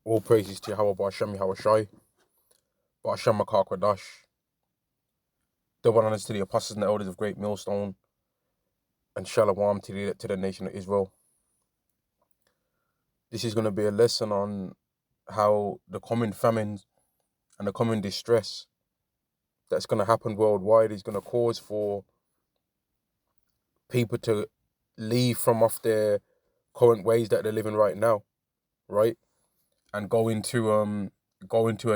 All praises to Yahweh yahawashi, Ba'ashem Makar double honors to the apostles and the elders of Great Millstone, and Shalom to the nation of Israel. This is going to be a lesson on how the coming famines and the coming distress that's going to happen worldwide is going to cause for people to leave from off their current ways that they're living right now, right? And go into a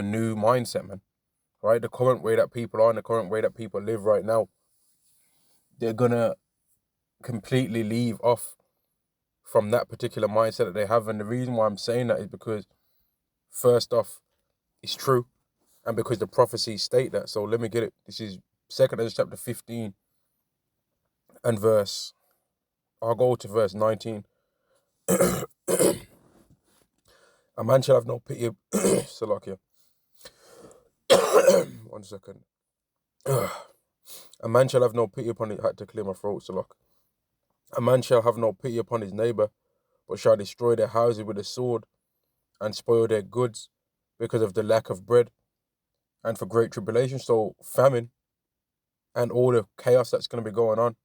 new mindset, man. Right? The current way that people are and the current way that people live right now, they're gonna completely leave off from that particular mindset that they have. And the reason why I'm saying that is because, first off, it's true, and because the prophecies state that. So let me get it. This is 2 Ezra chapter 15 and I'll go to verse 19. A man shall have no pity. Salakia. 1 second. A man shall have no pity upon it. I had to clear my throat, Salak. A man shall have no pity upon his neighbor, but shall destroy their houses with a sword and spoil their goods because of the lack of bread and for great tribulation. So famine and all the chaos that's going to be going on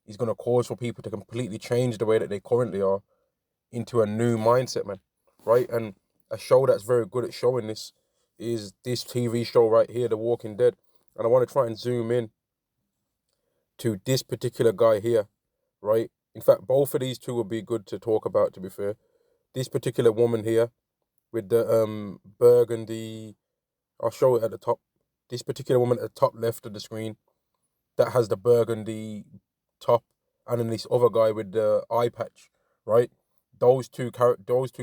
is going to cause for people to completely change the way that they currently are into a new mindset, man. Right? And a show that's very good at showing this is this TV show right here, The Walking Dead. And I want to try and zoom in to this particular guy here, right? In fact, both of these two would be good to talk about, to be fair. This particular woman here with the burgundy, I'll show it at the top. This particular woman at the top left of the screen that has the burgundy top, and then this other guy with the eye patch, right? Those two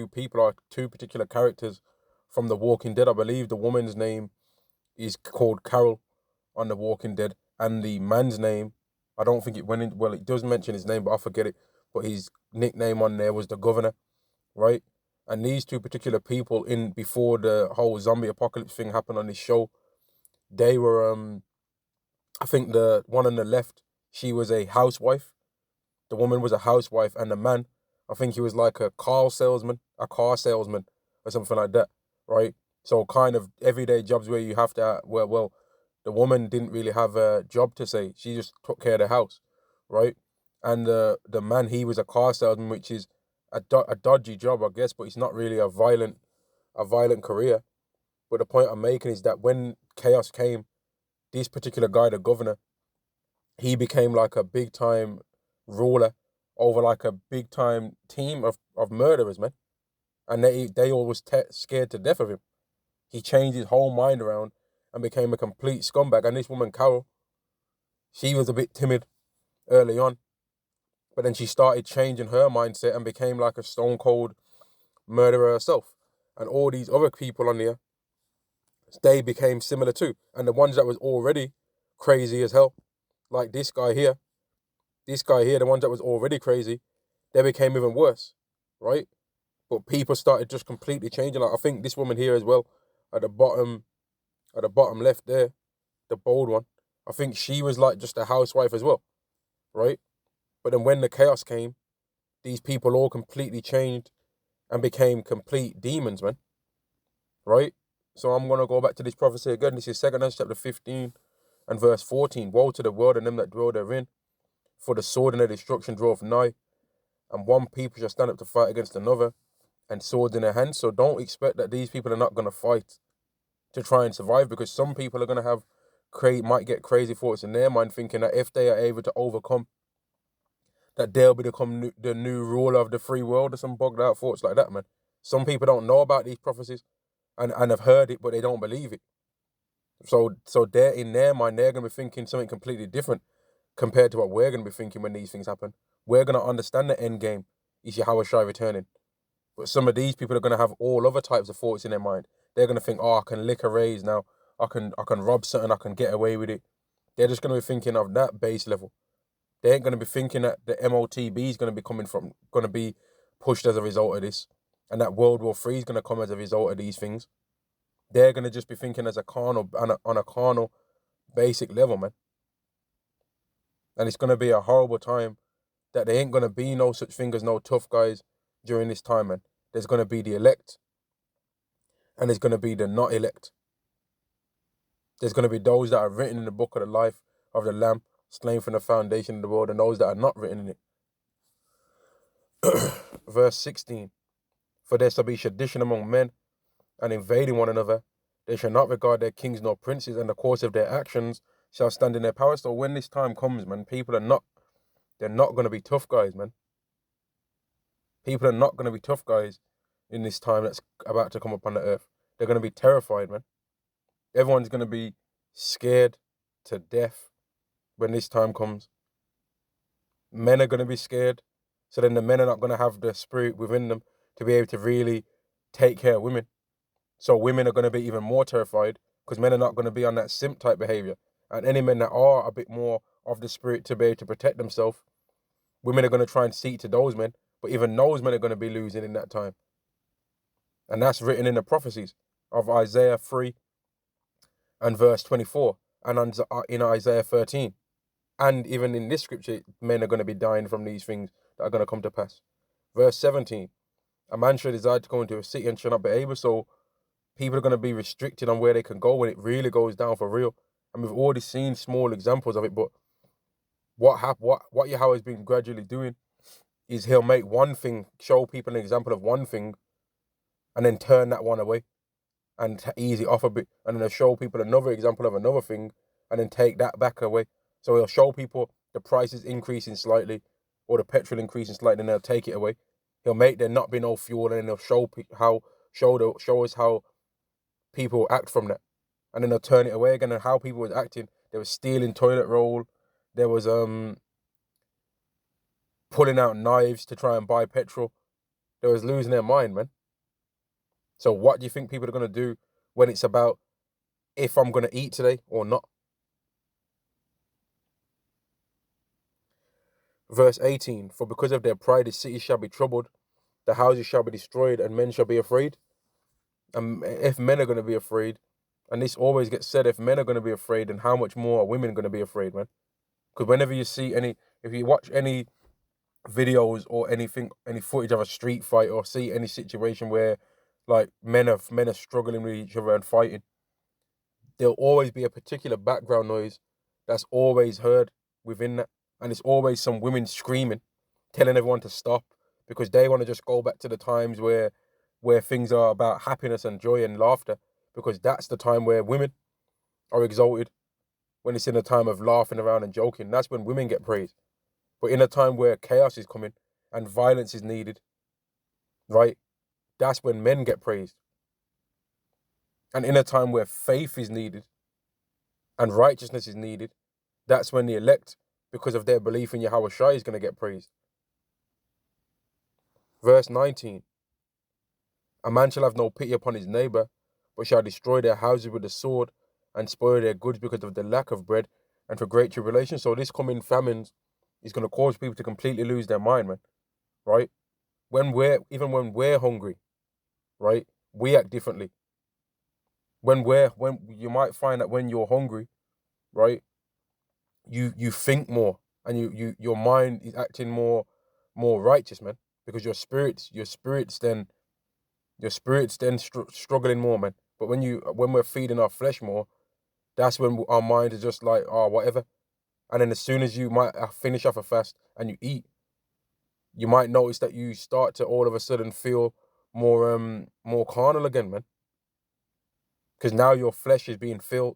people are two particular characters from The Walking Dead. I believe the woman's name is called Carol on The Walking Dead, and the man's name, I don't think it went in. Well, it does mention his name, but I forget it. But his nickname on there was the Governor, right? And these two particular people, in before the whole zombie apocalypse thing happened on this show, they were I think the one on the left, she was a housewife. The woman was a housewife, and the man, I think he was like a car salesman, or something like that, right? So kind of everyday jobs where you have to, well, the woman didn't really have a job to say. She just took care of the house, right? And the man, he was a car salesman, which is a dodgy job, I guess, but it's not really a violent career. But the point I'm making is that when chaos came, this particular guy, the governor, he became like a big time ruler over like a big time team of murderers, man. And they all was scared to death of him. He changed his whole mind around and became a complete scumbag. And this woman, Carol, she was a bit timid early on, but then she started changing her mindset and became like a stone cold murderer herself. And all these other people on there, they became similar too. And the ones that was already crazy as hell, like the ones that was already crazy, they became even worse, right? But people started just completely changing. Like I think this woman here as well, at the bottom, left there, the bold one. I think she was like just a housewife as well, right? But then when the chaos came, these people all completely changed and became complete demons, man, right? So I'm gonna go back to this prophecy again. This is 2 chapter 15 and verse 14. Woe to the world and them that dwell therein, for the sword and the destruction draweth nigh, and one people shall stand up to fight against another, and swords in their hands. So don't expect that these people are not going to fight to try and survive, because some people are going to have might get crazy thoughts in their mind, thinking that if they are able to overcome, that they'll become the new ruler of the free world, or some bugged out thoughts like that, man. Some people don't know about these prophecies and have heard it, but they don't believe it. So they're in their mind, they're going to be thinking something completely different compared to what we're going to be thinking when these things happen. We're going to understand the end game is yahawashi returning. But some of these people are going to have all other types of thoughts in their mind. They're going to think, oh, I can lick a raise now. I can rob something. I can get away with it. They're just going to be thinking of that base level. They ain't going to be thinking that the MOTB is going to be going to be pushed as a result of this, and that World War III is going to come as a result of these things. They're going to just be thinking as a carnal, on a carnal, basic level, man. And it's going to be a horrible time. That there ain't going to be no such thing as no tough guys during this time, man. There's going to be the elect, and there's going to be the not elect. There's going to be those that are written in the book of the life of the Lamb, slain from the foundation of the world, and those that are not written in it. Verse 16, for there shall be sedition among men, and invading one another. They shall not regard their kings nor princes, and the course of their actions shall stand in their power. So when this time comes, man, they're not going to be tough guys, man. People are not going to be tough guys in this time that's about to come upon the earth. They're going to be terrified, man. Everyone's going to be scared to death when this time comes. Men are going to be scared. So then the men are not going to have the spirit within them to be able to really take care of women. So women are going to be even more terrified because men are not going to be on that simp type behavior. And any men that are a bit more of the spirit to be able to protect themselves, women are going to try and seek to those men. But even those men are going to be losing in that time. And that's written in the prophecies of Isaiah 3 and verse 24 and in Isaiah 13. And even in this scripture, men are going to be dying from these things that are going to come to pass. Verse 17, a man shall desire to go into a city and shall not be able. So people are going to be restricted on where they can go when it really goes down for real. And we've already seen small examples of it, but what Yahweh has been gradually doing is he'll make one thing, show people an example of one thing, and then turn that one away and ease it off a bit. And then he'll show people another example of another thing, and then take that back away. So he'll show people the prices increasing slightly, or the petrol increasing slightly, and they'll take it away. He'll make there not be no fuel, and then he'll show us how people act from that. And then they'll turn it away again, and how people was acting. There was stealing toilet roll. There was pulling out knives to try and buy petrol. They was losing their mind, man. So what do you think people are going to do when it's about if I'm going to eat today or not? Verse 18, for because of their pride the cities shall be troubled, the houses shall be destroyed, and men shall be afraid. And if men are going to be afraid, and this always gets said, if men are going to be afraid, then how much more are women going to be afraid, man? Because whenever you see if you watch any videos or anything, any footage of a street fight, or see any situation where like men are struggling with each other and fighting, there'll always be a particular background noise that's always heard within that. And it's always some women screaming, telling everyone to stop, because they want to just go back to the times where things are about happiness and joy and laughter, because that's the time where women are exalted. When it's in a time of laughing around and joking, that's when women get praised. But in a time where chaos is coming and violence is needed, right, that's when men get praised. And in a time where faith is needed and righteousness is needed, that's when the elect, because of their belief in yahawashi, is going to get praised. Verse 19, a man shall have no pity upon his neighbor, but shall destroy their houses with the sword and spoil their goods because of the lack of bread and for great tribulation. So this coming famines is going to cause people to completely lose their mind, man, right? When we're hungry, right, we act differently. When you might find that when you're hungry, right, you think more, and your mind is acting more righteous, man, because your spirit's then struggling more, man. But when we're feeding our flesh more, that's when our mind is just like, oh, whatever. And then as soon as you might finish off a fast and you eat, you might notice that you start to all of a sudden feel more carnal again, man. Because now your flesh is being fed,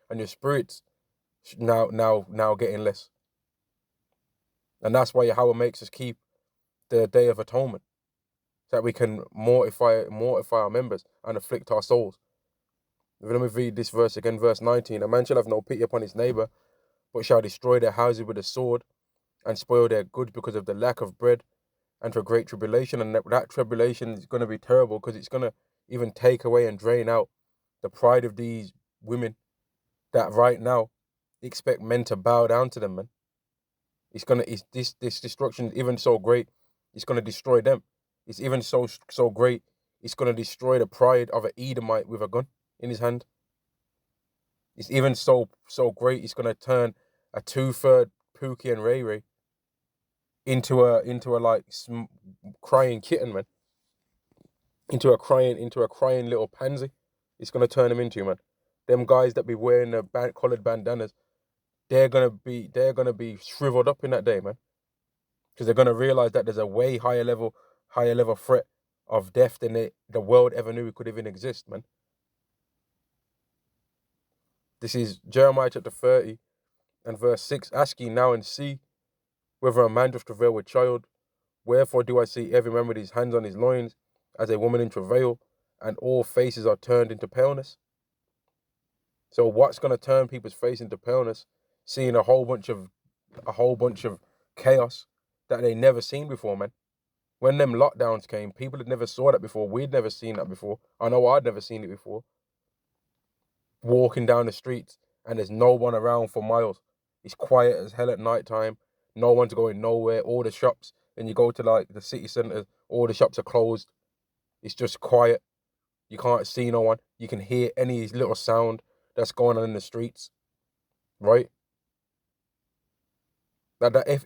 and your spirit's now getting less. And that's why Yahweh makes us keep the Day of Atonement, so that we can mortify our members and afflict our souls. Let me read this verse again, verse 19. A man shall have no pity upon his neighbor, but shall destroy their houses with a sword and spoil their goods because of the lack of bread and for great tribulation. And that tribulation is going to be terrible, because it's going to even take away and drain out the pride of these women that right now expect men to bow down to them, man. This destruction is even so great, it's going to destroy them. It's even so great, it's going to destroy the pride of an Edomite with a gun in his hand. It's even so great, it's going to turn a 2/3 Pookie and Ray Ray into a like crying kitten, man. into a crying little pansy. It's gonna turn them into, man. Them guys that be wearing the collared bandanas, they're gonna be shriveled up in that day, man. Because they're gonna realize that there's a way higher level threat of death than the world ever knew could even exist, man. This is Jeremiah chapter 30 and verse 6. Ask ye now and see whether a man doth travail with child. Wherefore do I see every man with his hands on his loins, as a woman in travail, and all faces are turned into paleness? So what's gonna turn people's face into paleness? Seeing a whole bunch of chaos that they never seen before, man. When them lockdowns came, people had never saw that before. We'd never seen that before. I know I'd never seen it before. Walking down the streets and there's no one around for miles. It's quiet as hell at night time. No one's going nowhere. All the shops, and you go to like the city centre, all the shops are closed. It's just quiet. You can't see no one. You can hear any little sound that's going on in the streets, right?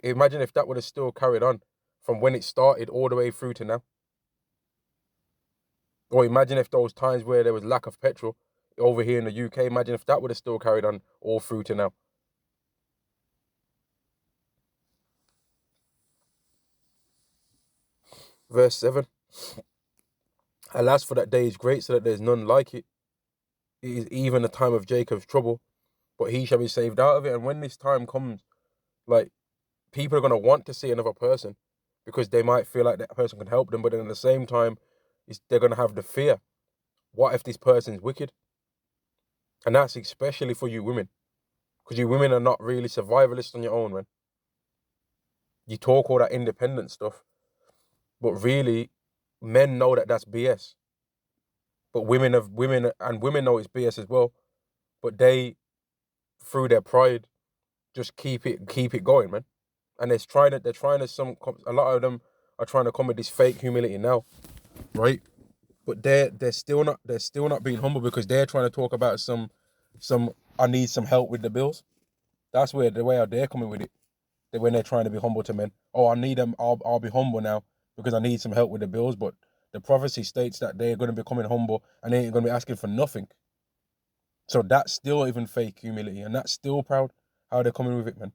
Imagine if that would have still carried on from when it started all the way through to now. Or imagine if those times where there was lack of petrol over here in the UK, imagine if that would have still carried on all through to now. Verse 7. Alas, for that day is great, so that there is none like it. It is even the time of Jacob's trouble, but he shall be saved out of it. And when this time comes, like, people are going to want to see another person because they might feel like that person can help them, but then at the same time, they're going to have the fear. What if this person's wicked? And that's especially for you women, because you women are not really survivalists on your own, man. You talk all that independent stuff, but really, men know that that's BS. But women know it's BS as well. But they, through their pride, just keep it going, man. And a lot of them are trying to come with this fake humility now, right? But they're still not being humble because they're trying to talk about some I need some help with the bills. That's where the way how they're coming with it. When they're trying to be humble to men. Oh, I need them. I'll be humble now because I need some help with the bills. But the prophecy states that they're going to be becoming humble and they ain't going to be asking for nothing. So that's still even fake humility, and that's still proud how they're coming with it, man.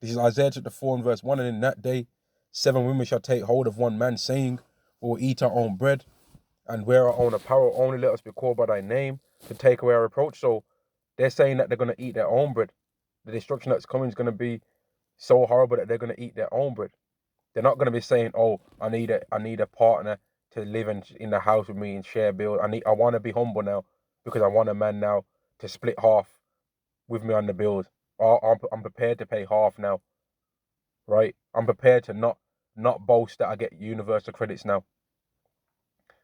This is Isaiah chapter 4 and verse 1. And in that day, 7 women shall take hold of one man, saying, we will eat our own bread and wear our own apparel. Only let us be called by thy name to take away our reproach. So they're saying that they're going to eat their own bread. The destruction that's coming is going to be so horrible that they're going to eat their own bread. They're not going to be saying, oh, I need a partner to live in the house with me and share bills. I want to be humble now because I want a man now to split half with me on the bills. I'm prepared to pay half now, right? I'm prepared to not boast that I get universal credits now.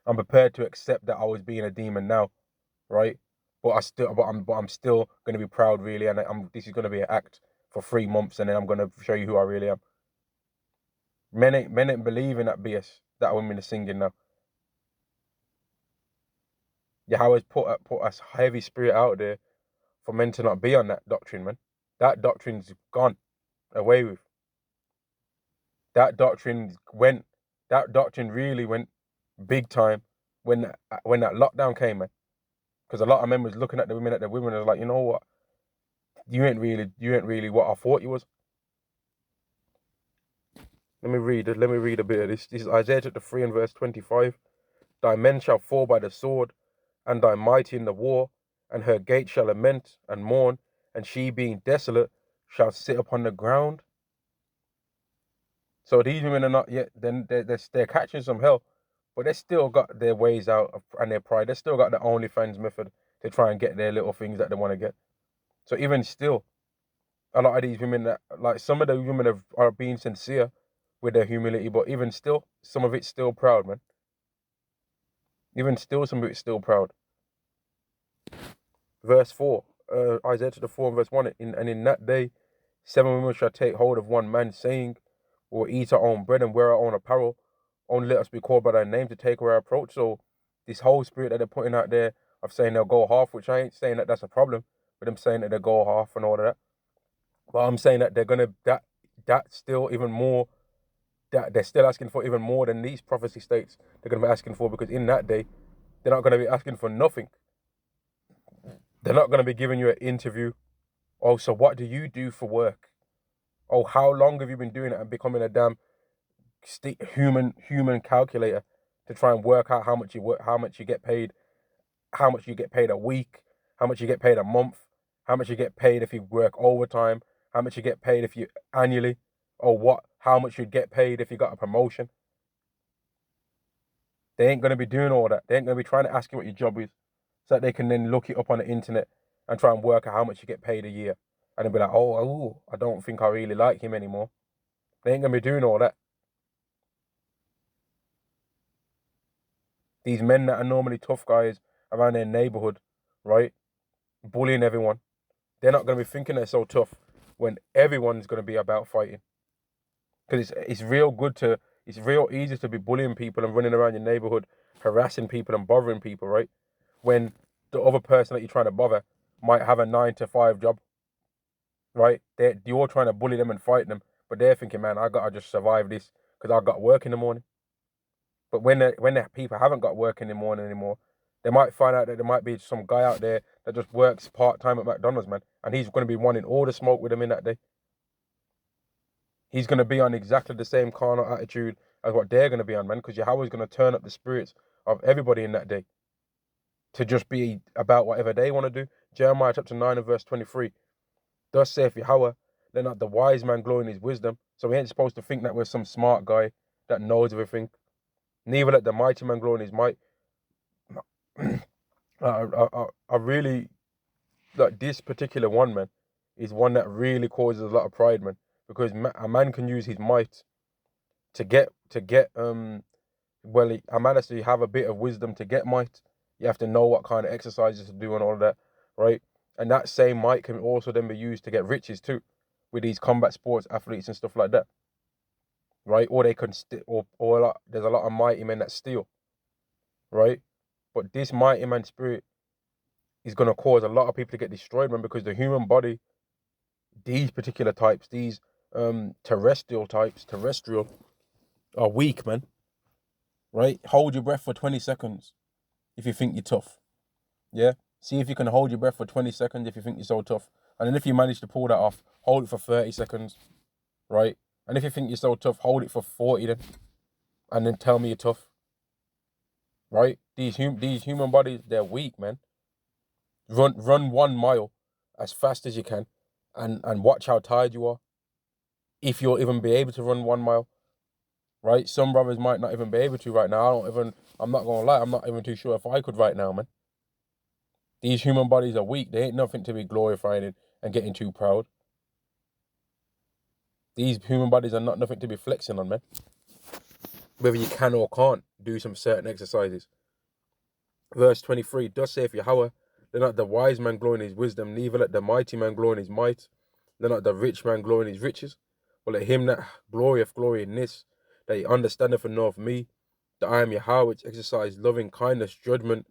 I'm prepared to accept that I was being a demon now, right? But I'm still going to be proud, really, and this is going to be an act for 3 months, and then I'm going to show you who I really am. Men ain't believing that BS that women are singing now. Yahweh's put a heavy spirit out there for men to not be on that doctrine, man. That doctrine's gone away with. That doctrine really went big time when that lockdown came, man. Because a lot of men was looking at the women and was like, you know what? You ain't really what I thought you was. Let me read a bit of this. This is Isaiah chapter 3 and verse 25. Thy men shall fall by the sword, and thy mighty in the war, and her gate shall lament and mourn, and she being desolate shall sit upon the ground. So these women are not yet, then they're catching some hell, but they still got their ways out and their pride. They still got the OnlyFans method to try and get their little things that they want to get. So even still, a lot of these women like some of the women are being sincere with their humility, but even still, some of it's still proud, man. Even still, some of it's still proud. Verse 4, Isaiah chapter 4 and verse 1, and in that day, 7 women shall take hold of one man, saying, we will eat our own bread and wear our own apparel. Only let us be called by thy name to take away our approach. So this whole spirit that they're putting out there of saying they'll go half, which I ain't saying that that's a problem, but I'm saying that they'll go half and all of that. But I'm saying that they're gonna that's still even more that they're still asking for even more than these prophecy states they're going to be asking for, because in that day, they're not going to be asking for nothing. They're not going to be giving you an interview. Oh, so what do you do for work? Oh, how long have you been doing it and becoming a damn human calculator to try and work out how much you work, how much you get paid, how much you get paid a week, how much you get paid a month, how much you get paid if you work overtime, how much you get paid if you annually, or how much you'd get paid if you got a promotion. They ain't going to be doing all that. They ain't going to be trying to ask you what your job is so that they can then look it up on the internet and try and work out how much you get paid a year. And they'll be like, oh, I don't think I really like him anymore. They ain't going to be doing all that. These men that are normally tough guys around their neighborhood, right, bullying everyone, they're not going to be thinking they're so tough when everyone's going to be about fighting. Because it's real easy to be bullying people and running around your neighborhood, harassing people and bothering people, right? When the other person that you're trying to bother might have a 9 to 5 job, right? You're trying to bully them and fight them, but they're thinking, man, I gotta just survive this because I've got work in the morning. But when the people haven't got work in the morning anymore, they might find out that there might be some guy out there that just works part-time at McDonald's, man, and he's going to be wanting all the smoke with them in that day. He's going to be on exactly the same carnal attitude as what they're going to be on, man, because Yahweh's going to turn up the spirits of everybody in that day to just be about whatever they want to do. Jeremiah chapter 9 and verse 23. Thus saith Yahweh, let not the wise man glory in his wisdom. So we ain't supposed to think that we're some smart guy that knows everything. Neither let the mighty man glory in his might. I really, like, this particular one, man, is one that really causes a lot of pride, man, because a man can use his might to get a man has to have a bit of wisdom to get might. You have to know what kind of exercises to do and all of that, right? And that same might can also then be used to get riches too, with these combat sports athletes and stuff like that, right? Or they can there's a lot of mighty men that steal, right? But this mighty man spirit is going to cause a lot of people to get destroyed, man, because the human body, these particular types, these terrestrial types, are weak, man, right? Hold your breath for 20 seconds if you think you're tough, yeah? See if you can hold your breath for 20 seconds if you think you're so tough. And then if you manage to pull that off, hold it for 30 seconds, right? And if you think you're so tough, hold it for 40 then. And then tell me you're tough, right? These human bodies, they're weak, man. Run 1 mile as fast as you can and watch how tired you are. If you'll even be able to run 1 mile, right? Some brothers might not even be able to right now. I'm not gonna lie, I'm not even too sure if I could right now, man. These human bodies are weak. They ain't nothing to be glorifying and getting too proud. These human bodies are not nothing to be flexing on, man. Whether you can or can't do some certain exercises. Verse 23, thus saith Yahweh, let not the wise man glory in his wisdom, neither let the mighty man glory in his might, let not the rich man glory in his riches, but let him that glorieth glory in this, that he understandeth and knoweth me, that I am Yahweh, which exercise loving kindness, judgment,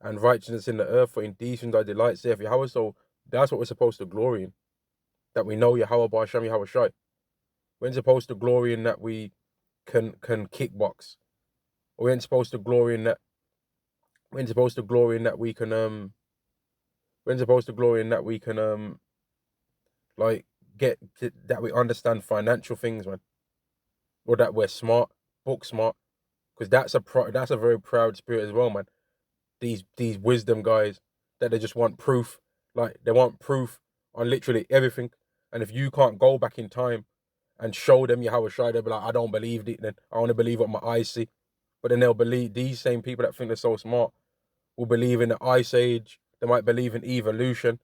and righteousness in the earth, for in these things I delight, saith Yahweh. So that's what we're supposed to glory in, that we know Yahweh by Hashem Yahweh Shai. We're supposed to glory in that we can kickbox. We ain't supposed to glory in that. We're supposed to glory in that we can We're supposed to glory in that we can like that we understand financial things, man, or that we're smart, book smart, because that's a very proud spirit as well, man. These wisdom guys that they just want proof, like they want proof on literally everything, and if you can't go back in time and show them Yahweh Shai, they'll be like, I don't believe it. Then I only believe what my eyes see. But then they'll believe, these same people that think they're so smart will believe in the Ice Age. They might believe in evolution.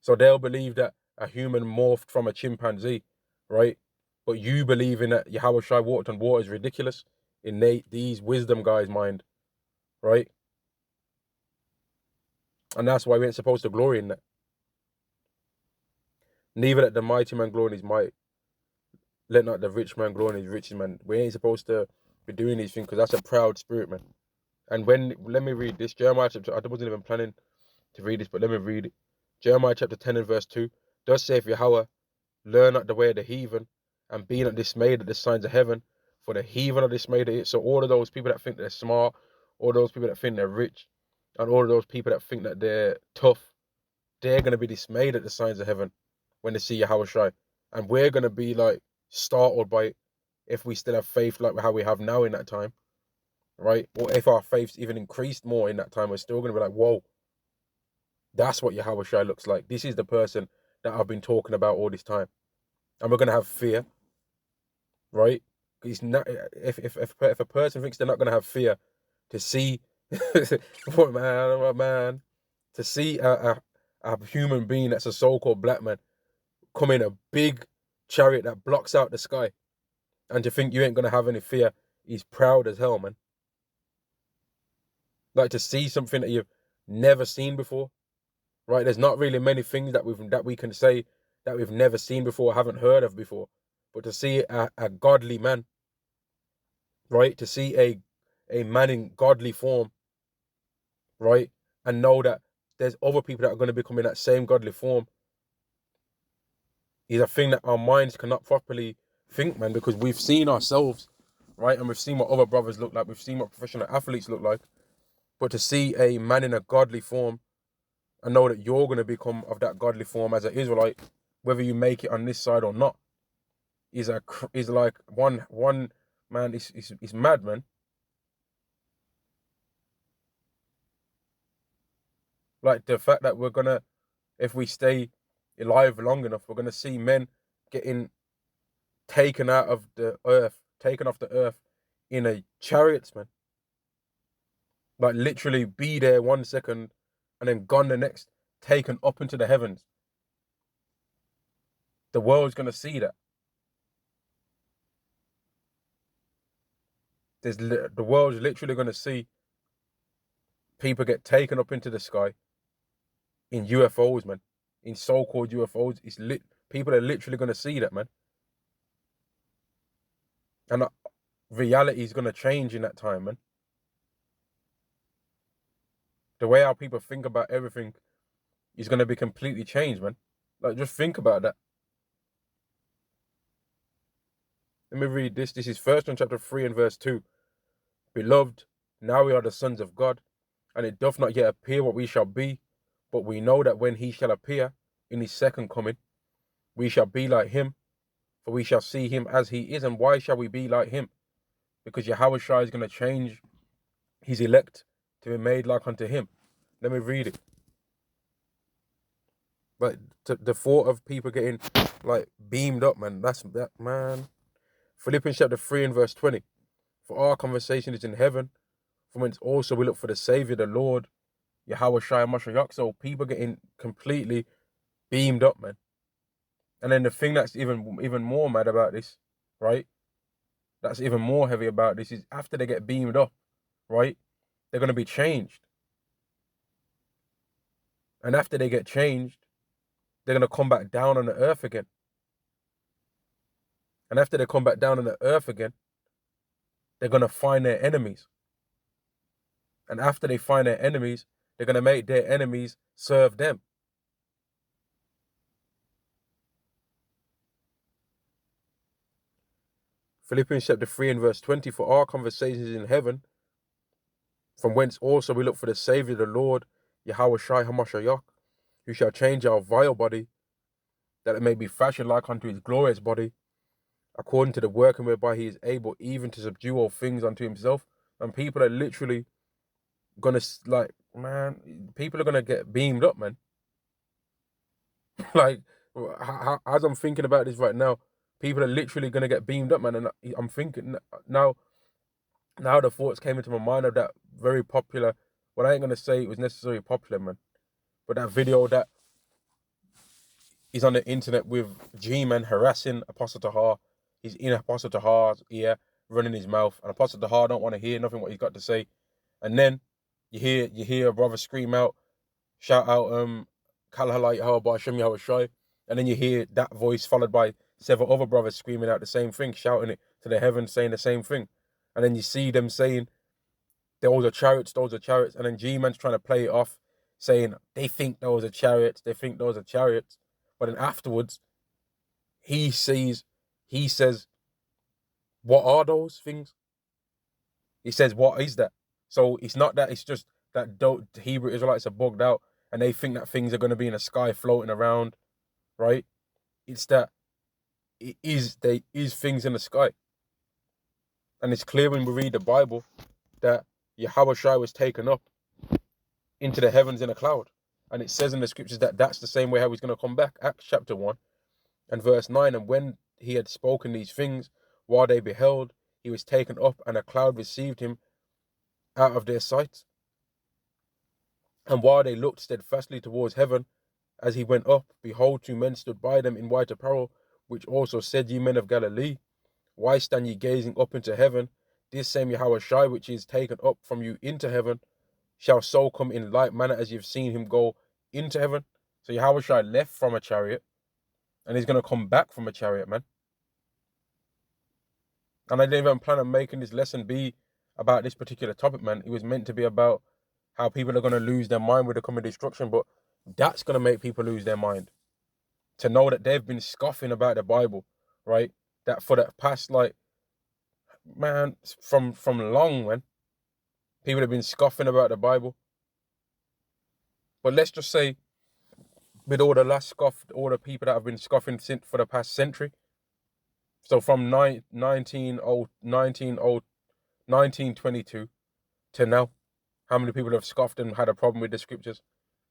So they'll believe that a human morphed from a chimpanzee, right? But you believe in that Yahweh Shai walked on water is ridiculous in these wisdom guys' mind, right? And that's why we ain't supposed to glory in that. Neither let the mighty man glory in his might. Let not the rich man glory in his riches, man. We ain't supposed to be doing these things because that's a proud spirit, man. And let me read this. Jeremiah chapter, I wasn't even planning to read this, but let me read it. Jeremiah chapter 10 and verse 2. Thus saith Yahweh, learn not the way of the heathen, and be not dismayed at the signs of heaven, for the heathen are dismayed. So all of those people that think they're smart, all those people that think they're rich, and all of those people that think that they're tough, they're going to be dismayed at the signs of heaven when they see yahawashi. And we're going to be like startled by it if we still have faith like how we have now in that time, right? Or if our faith's even increased more in that time, we're still going to be like, whoa, that's what yahawashi looks like. This is the person that I've been talking about all this time. And we're going to have fear, right? He's not, if a person thinks they're not going to have fear to see, what man, to see a human being that's a so-called black man come in a big chariot that blocks out the sky, and to think you ain't going to have any fear, he's proud as hell, man. Like, to see something that you've never seen before, right? There's not really many things that we can say that we've never seen before, haven't heard of before. But to see a godly man, right? To see a man in godly form, right? And know that there's other people that are going to become in that same godly form is a thing that our minds cannot properly think, man, because we've seen ourselves, right? And we've seen what other brothers look like. We've seen what professional athletes look like. But to see a man in a godly form and know that you're going to become of that godly form as an Israelite, whether you make it on this side or not, is like one man. Is mad, man. Like, the fact that we're gonna, if we stay alive long enough, we're gonna see men getting taken out of the earth, taken off the earth in a chariots, man. Like, literally be there 1 second and then gone the next, taken up into the heavens. The world's gonna see that. The world's literally gonna see people get taken up into the sky in UFOs, man. In so-called UFOs. People are literally gonna see that, man. And reality is gonna change in that time, man. The way our people think about everything is gonna be completely changed, man. Like, just think about that. Let me read this. This is 1 John chapter 3 and verse 2. Beloved, now we are the sons of God, and it doth not yet appear what we shall be, but we know that when he shall appear in his second coming, we shall be like him, for we shall see him as he is. And why shall we be like him? Because yahawashi is going to change his elect to be made like unto him. Let me read it. Like, the thought of people getting like beamed up, man. That's that, man. Philippians chapter 3 and verse 20. For our conversation is in heaven, from whence also we look for the Savior, the Lord, yahawashi Mashiach. So people getting completely beamed up, man. And then the thing that's even more mad about this, right? That's even more heavy about this is after they get beamed up, right? They're going to be changed. And after they get changed, they're going to come back down on the earth again. And after they come back down on the earth again, they're going to find their enemies. And after they find their enemies, they're going to make their enemies serve them. Philippians chapter 3 and verse 20, for our conversation is in heaven, from whence also we look for the Savior, the Lord, yahawashi Hamashiach, who shall change our vile body, that it may be fashioned like unto his glorious body, according to the working whereby he is able even to subdue all things unto himself. And people are literally gonna, like, man, people are gonna get beamed up, man. Like, as I'm thinking about this right now, people are literally gonna get beamed up, man. And I'm thinking now the thoughts came into my mind of that very popular, well, I ain't gonna say it was necessarily popular, man, but that video that is on the internet with G-Man harassing Apostle Tahar. He's in Apostle Tahar's ear, running his mouth, and Apostle Tahar don't want to hear nothing what he's got to say. And then you hear a brother scream out, shout out, Kalhalai Yahweh Shem Yahawashi, and then you hear that voice followed by several other brothers screaming out the same thing, shouting it to the heavens, saying the same thing. And then you see them saying, those are chariots, and then G-Man's trying to play it off, saying they think those are chariots, but then afterwards, he says What are those things? He says, what is that? So it's not that, it's just that the Hebrew Israelites are bugged out and they think that things are going to be in the sky floating around, right? It's that there is things in the sky. And it's clear when we read the Bible that yahawashi was taken up into the heavens in a cloud. And it says in the scriptures that that's the same way how he's going to come back. Acts chapter 1 and verse 9. And when he had spoken these things, while they beheld, he was taken up, and a cloud received him out of their sight. And while they looked steadfastly towards heaven, as he went up, behold, two men stood by them in white apparel, which also said, Ye men of Galilee, why stand ye gazing up into heaven? This same yahawashi, which is taken up from you into heaven, shall so come in like manner as you've seen him go into heaven. So yahawashi left from a chariot, and he's going to come back from a chariot, man. And I didn't even plan on making this lesson be about this particular topic, man. It was meant to be about how people are going to lose their mind with the coming destruction, but that's going to make people lose their mind. To know that they've been scoffing about the Bible, right? That for the past, like, man, from long, man, people have been scoffing about the Bible. But let's just say, with all the last scoff, all the people that have been scoffing for the past century, so from 1922 to now, how many people have scoffed and had a problem with the scriptures?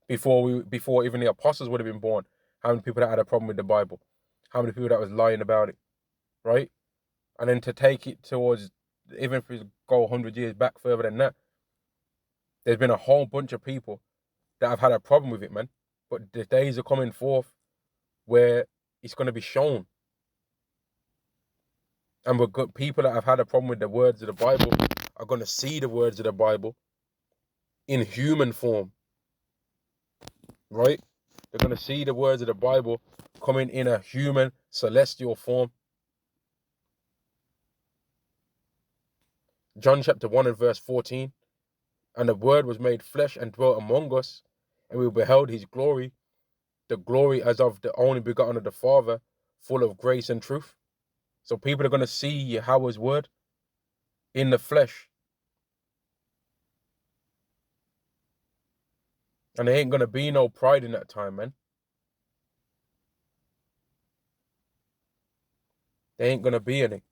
Before even the apostles would have been born, how many people that had a problem with the Bible? How many people that was lying about it, right? And then to take it towards, even if we go 100 years back further than that, there's been a whole bunch of people that have had a problem with it, man. But the days are coming forth where it's going to be shown. And we've got people that have had a problem with the words of the Bible are going to see the words of the Bible in human form, right? They're going to see the words of the Bible coming in a human, celestial form. John chapter 1 and verse 14. And the word was made flesh and dwelt among us, and we beheld his glory, the glory as of the only begotten of the Father, full of grace and truth. So people are going to see Yahweh's word in the flesh. And there ain't going to be no pride in that time, man. There ain't going to be any.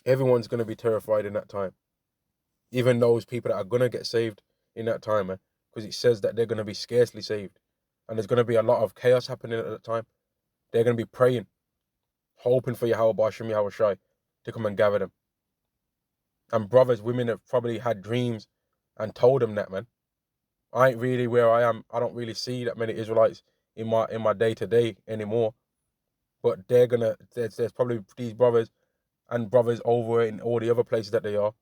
Everyone's going to be terrified in that time. Even those people that are going to get saved in that time, man. Because it says that they're going to be scarcely saved. And there's going to be a lot of chaos happening at that time. They're going to be praying, hoping for yahawashi to come and gather them. And brothers, women have probably had dreams and told them that, man. I ain't really where I am. I don't really see that many Israelites in my day-to-day anymore. But there's probably these brothers and brothers over in all the other places that they are.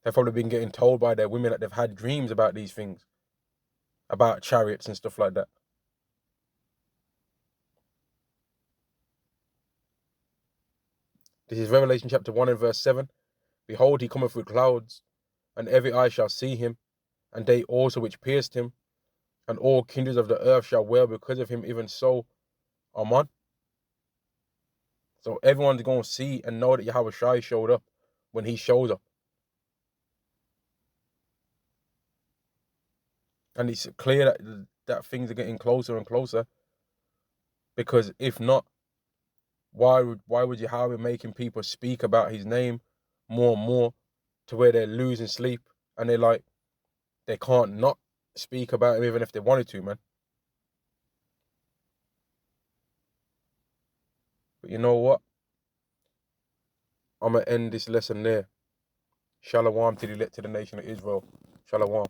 They've probably been getting told by their women that they've had dreams about these things, about chariots and stuff like that. This is Revelation chapter 1 and verse 7. Behold, he cometh with clouds, and every eye shall see him, and they also which pierced him, and all kindreds of the earth shall wail because of him, even so. Amen. So everyone's going to see and know that yahawashi showed up when he shows up. And it's clear that things are getting closer and closer. Because if not, why would Yahweh making people speak about his name more and more to where they're losing sleep and they can't not speak about him even if they wanted to, man. But you know what? I'm going to end this lesson there. Shalom to the elect to the nation of Israel. Shalom.